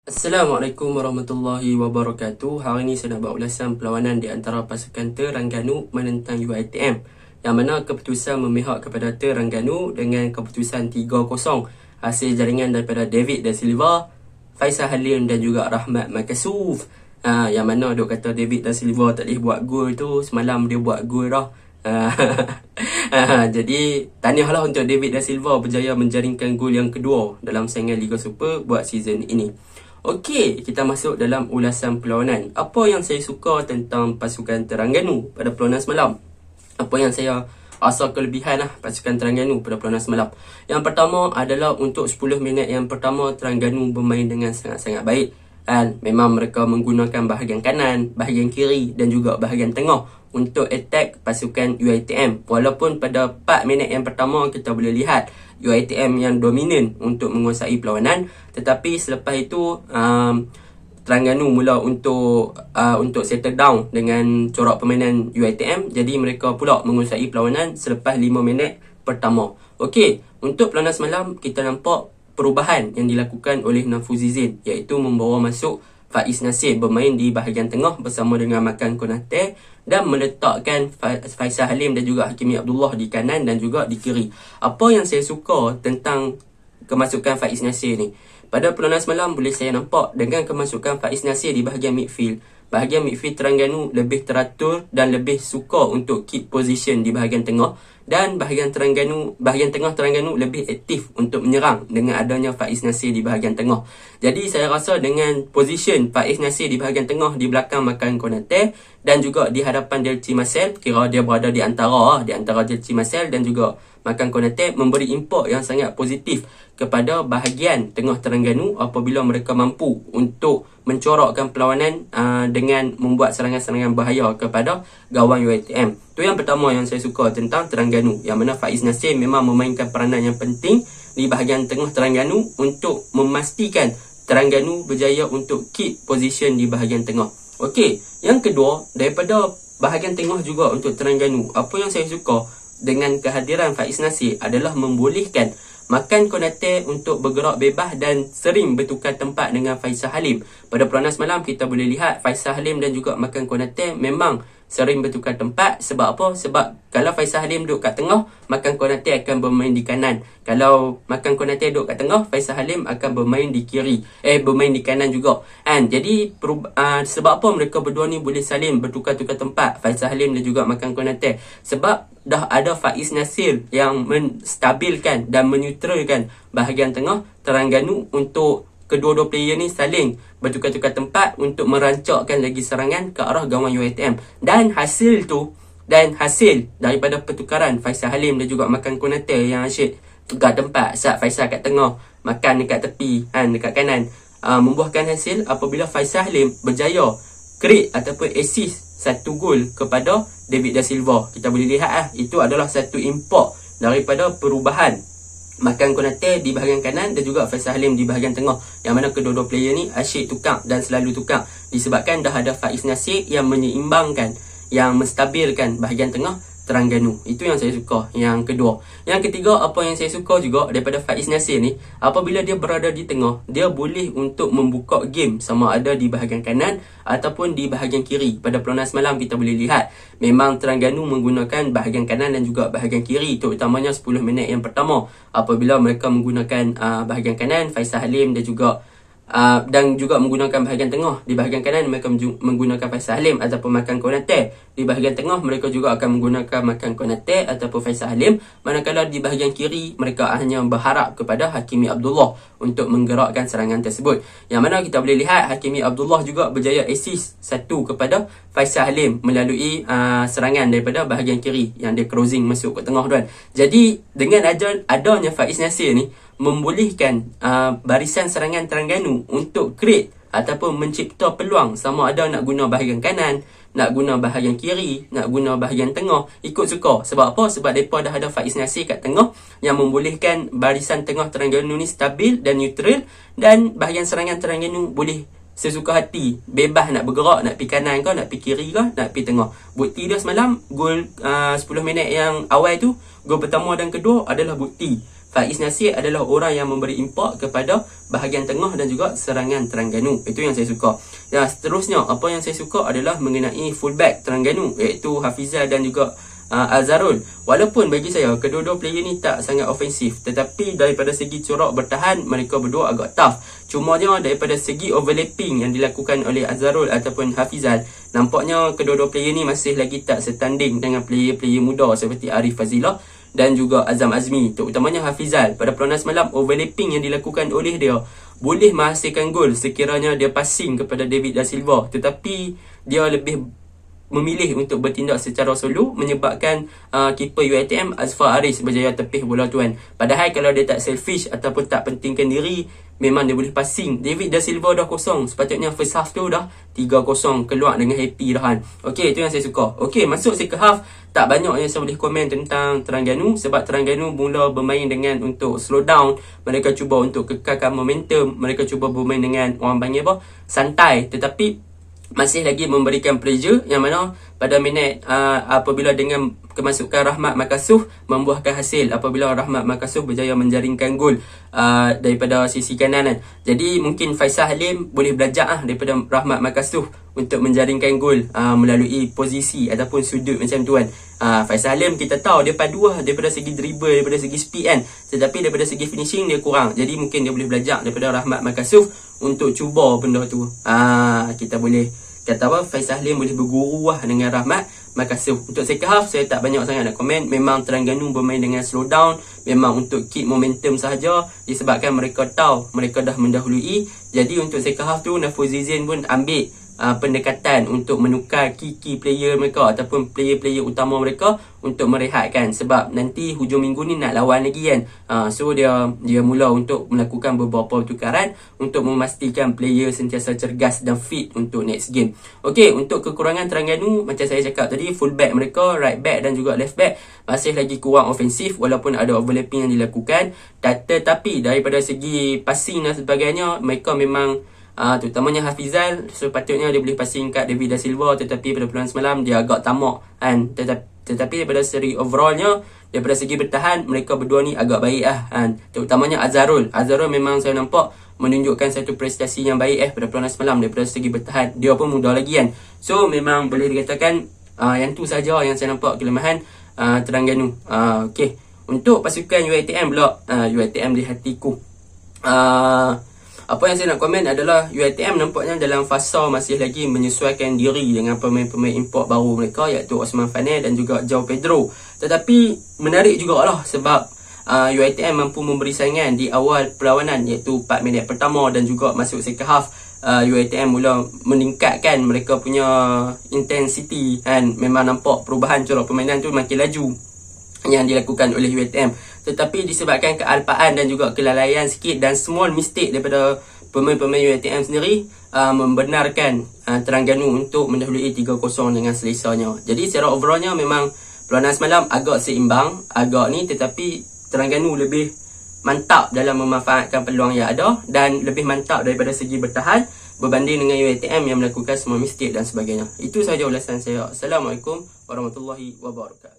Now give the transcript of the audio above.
Assalamualaikum warahmatullahi wabarakatuh. Hari ini saya nak buat ulasan perlawanan di antara pasukan Terengganu menentang UiTM, yang mana keputusan memihak kepada Terengganu dengan keputusan 3-0 hasil jaringan daripada David Da Silva, Faisal Halim dan juga Rahmat Makasuf. Yang mana duk kata David Da Silva tak boleh buat gol tu, semalam dia buat gol dah. Jadi tahniahlah untuk David Da Silva berjaya menjaringkan gol yang kedua dalam saingan Liga Super buat season ini. Okey, kita masuk dalam ulasan perlawanan. Apa yang saya suka tentang pasukan Terengganu pada perlawanan semalam? Apa yang saya rasa kelebihan pasukan Terengganu pada perlawanan semalam? Yang pertama adalah untuk 10 minit yang pertama Terengganu bermain dengan sangat-sangat baik. Dan memang mereka menggunakan bahagian kanan, bahagian kiri dan juga bahagian tengah untuk attack pasukan UiTM. Walaupun pada 4 minit yang pertama kita boleh lihat UiTM yang dominan untuk menguasai perlawanan, tetapi selepas itu Terengganu mula untuk settle down dengan corak permainan UiTM. Jadi mereka pula menguasai perlawanan selepas 5 minit pertama. Okey, untuk perlawanan semalam kita nampak perubahan yang dilakukan oleh Nafuzizin, iaitu membawa masuk Faiz Nasir bermain di bahagian tengah bersama dengan Makan Konate dan meletakkan Faisal Halim dan juga Hakimi Abdullah di kanan dan juga di kiri. Apa yang saya suka tentang kemasukan Faiz Nasir ni, pada perlawanan semalam boleh saya nampak dengan kemasukan Faiz Nasir di bahagian midfield, Terengganu lebih teratur dan lebih suka untuk keep position di bahagian tengah, dan bahagian tengah Terengganu lebih aktif untuk menyerang dengan adanya Faiz Nasir di bahagian tengah. Jadi saya rasa dengan position Faiz Nasir di bahagian tengah di belakang Makan Konate dan juga di hadapan Delci Marcel, kira dia berada di antara Delci Marcel dan juga Makan Konate, memberi impak yang sangat positif kepada bahagian tengah Terengganu apabila mereka mampu untuk mencorakkan perlawanan dengan membuat serangan-serangan bahaya kepada gawang UiTM. Itu yang pertama yang saya suka tentang Terengganu, yang mana Faiz Nasir memang memainkan peranan yang penting di bahagian tengah Terengganu untuk memastikan Terengganu berjaya untuk keep position di bahagian tengah. Okey, yang kedua, daripada bahagian tengah juga untuk Terengganu, apa yang saya suka dengan kehadiran Faiz Nasir adalah membolehkan Makan Konate untuk bergerak bebas dan sering bertukar tempat dengan Faisal Halim. Pada perlawanan semalam kita boleh lihat Faisal Halim dan juga Makan Konate memang sering bertukar tempat. Sebab apa? Sebab kalau Faisal Halim duduk kat tengah, Makan Konate akan bermain di kanan. Kalau Makan Konate duduk kat tengah, Faisal Halim akan bermain di kiri. Bermain di kanan juga. Jadi sebab apa mereka berdua ni boleh saling bertukar-tukar tempat, Faisal Halim dan juga Makan Konate? Sebab dah ada Faiz Nasir yang menstabilkan dan menetralkan bahagian tengah Terengganu untuk kedua-dua player ni saling bertukar-tukar tempat untuk merancakkan lagi serangan ke arah gawang UiTM. Dan hasil daripada pertukaran Faisal Halim dan juga Makan Konate yang asyik tukar tempat, saat Faisal kat tengah, Makan dekat tepi, dekat kanan, membuahkan hasil apabila Faisal Halim berjaya create ataupun assist satu gol kepada David Da Silva. Kita boleh lihat itu adalah satu impak daripada perubahan Makan Konate di bahagian kanan dan juga Faisal Halim di bahagian tengah, yang mana kedua-dua player ni asyik tukar dan selalu tukar disebabkan dah ada Faiz Nasir yang menyeimbangkan, yang menstabilkan bahagian tengah Terengganu. Itu yang saya suka, yang kedua. Yang ketiga, apa yang saya suka juga daripada Faiz Nasir ni, apabila dia berada di tengah, dia boleh untuk membuka game sama ada di bahagian kanan ataupun di bahagian kiri. Pada perlawanan semalam kita boleh lihat memang Terengganu menggunakan bahagian kanan dan juga bahagian kiri, terutamanya 10 minit yang pertama apabila mereka menggunakan bahagian kanan Faisal Halim dan juga menggunakan bahagian tengah. Di bahagian kanan mereka menggunakan Faisal Halim ataupun Makan Konate. Di bahagian tengah mereka juga akan menggunakan Makan Konate ataupun Faisal Halim. Manakala di bahagian kiri mereka hanya berharap kepada Hakimi Abdullah untuk menggerakkan serangan tersebut. Yang mana kita boleh lihat Hakimi Abdullah juga berjaya assist satu kepada Faisal Halim melalui serangan daripada bahagian kiri yang dia crossing masuk ke tengah tuan. Jadi dengan adanya Faiz Nasir ni membolehkan barisan serangan Terengganu untuk create ataupun mencipta peluang, sama ada nak guna bahagian kanan, nak guna bahagian kiri, nak guna bahagian tengah, ikut suka. Sebab apa? Sebab mereka dah ada Faiz Nasir kat tengah yang membolehkan barisan tengah Terengganu ni stabil dan neutral, dan bahagian serangan Terengganu boleh sesuka hati, bebas nak bergerak, nak pergi kanan ke, nak pergi kiri ke, nak pergi tengah. Bukti dia semalam, gol 10 minit yang awal tu, gol pertama dan kedua adalah bukti Faiz Nasir adalah orang yang memberi impak kepada bahagian tengah dan juga serangan Terengganu. Itu yang saya suka. Dan seterusnya, apa yang saya suka adalah mengenai fullback Terengganu, iaitu Hafizal dan juga Azharul. Walaupun bagi saya kedua-dua player ni tak sangat ofensif, tetapi daripada segi corak bertahan mereka berdua agak tough. Cuma dia daripada segi overlapping yang dilakukan oleh Azharul ataupun Hafizal, nampaknya kedua-dua player ni masih lagi tak setanding dengan player-player muda seperti Arif Fazilah dan juga Azam Azmi. Terutamanya Hafizal, pada perlawanan semalam overlapping yang dilakukan oleh dia boleh menghasilkan gol sekiranya dia passing kepada David Da Silva, tetapi dia lebih memilih untuk bertindak secara solo, menyebabkan keeper UiTM Azfar Aris berjaya tepih bola tuan. Padahal kalau dia tak selfish ataupun tak pentingkan diri, memang dia boleh passing. David Da Silva dah kosong, sepatutnya first half tu dah 3-0, keluar dengan happy dah kan. Okey, itu yang saya suka. Okey, masuk second half, tak banyak yang saya boleh komen tentang Terengganu, sebab Terengganu mula bermain dengan untuk slow down. Mereka cuba untuk kekalkan momentum, mereka cuba bermain dengan orang panggil apa, santai, tetapi masih lagi memberikan pressure, yang mana pada minit apabila dengan kemasukan Rahmat Makasuh membuahkan hasil apabila Rahmat Makasuh berjaya menjaringkan gol daripada sisi kanan. Jadi mungkin Faisal Halim boleh belajar daripada Rahmat Makasuh untuk menjaringkan gol melalui posisi ataupun sudut macam tu kan. Faisal Halim kita tahu dia padu daripada segi dribble, daripada segi speed kan, tetapi daripada segi finishing dia kurang. Jadi mungkin dia boleh belajar daripada Rahmat Makasuh untuk cuba benda tu. Kita boleh kata apa, Faisal Halim boleh berguru dengan Rahmat Makasuh. Untuk second half saya tak banyak sangat nak komen. Memang Terengganu bermain dengan slow down, memang untuk keep momentum sahaja, disebabkan mereka tahu mereka dah mendahului. Jadi untuk second half tu Nafuz Zizin pun ambil pendekatan untuk menukar key player mereka ataupun player-player utama mereka untuk merehatkan, sebab nanti hujung minggu ni nak lawan lagi kan. So dia mula untuk melakukan beberapa tukaran untuk memastikan player sentiasa cergas dan fit untuk next game. Okey, untuk kekurangan Terengganu macam saya cakap tadi, fullback mereka, right back dan juga left back masih lagi kurang ofensif walaupun ada overlapping yang dilakukan. Tetapi daripada segi passing dan sebagainya, mereka memang terutamanya Hafizal sepatutnya dia boleh passing kat David Da Silva, tetapi pada perlawanan semalam dia agak tamak kan. Tetapi daripada seri overallnya, daripada segi bertahan mereka berdua ni agak baik kan. Terutamanya Azharul memang saya nampak menunjukkan satu prestasi yang baik pada perlawanan semalam. Daripada segi bertahan, dia pun muda lagi kan. So memang boleh dikatakan yang tu saja yang saya nampak kelemahan Terengganu. Okey, untuk pasukan UiTM pula, UiTM di hatiku, apa yang saya nak komen adalah UiTM nampaknya dalam fasa masih lagi menyesuaikan diri dengan pemain-pemain import baru mereka, iaitu Osman Fanel dan juga João Pedro. Tetapi menarik jugalah sebab UiTM mampu memberi saingan di awal perlawanan, iaitu 4 minit pertama, dan juga masuk second half UiTM mula meningkatkan mereka punya intensity kan. Memang nampak perubahan corak permainan tu makin laju yang dilakukan oleh UiTM. Tetapi disebabkan kealpaan dan juga kelalaian sikit dan small mistake daripada pemain-pemain UiTM sendiri, membenarkan Terengganu untuk mendahului 3-0 dengan selesanya. Jadi secara overallnya memang perlawanan semalam agak seimbang, agak ni, tetapi Terengganu lebih mantap dalam memanfaatkan peluang yang ada dan lebih mantap daripada segi bertahan berbanding dengan UiTM yang melakukan semua mistake dan sebagainya. Itu sahaja ulasan saya. Assalamualaikum warahmatullahi wabarakatuh.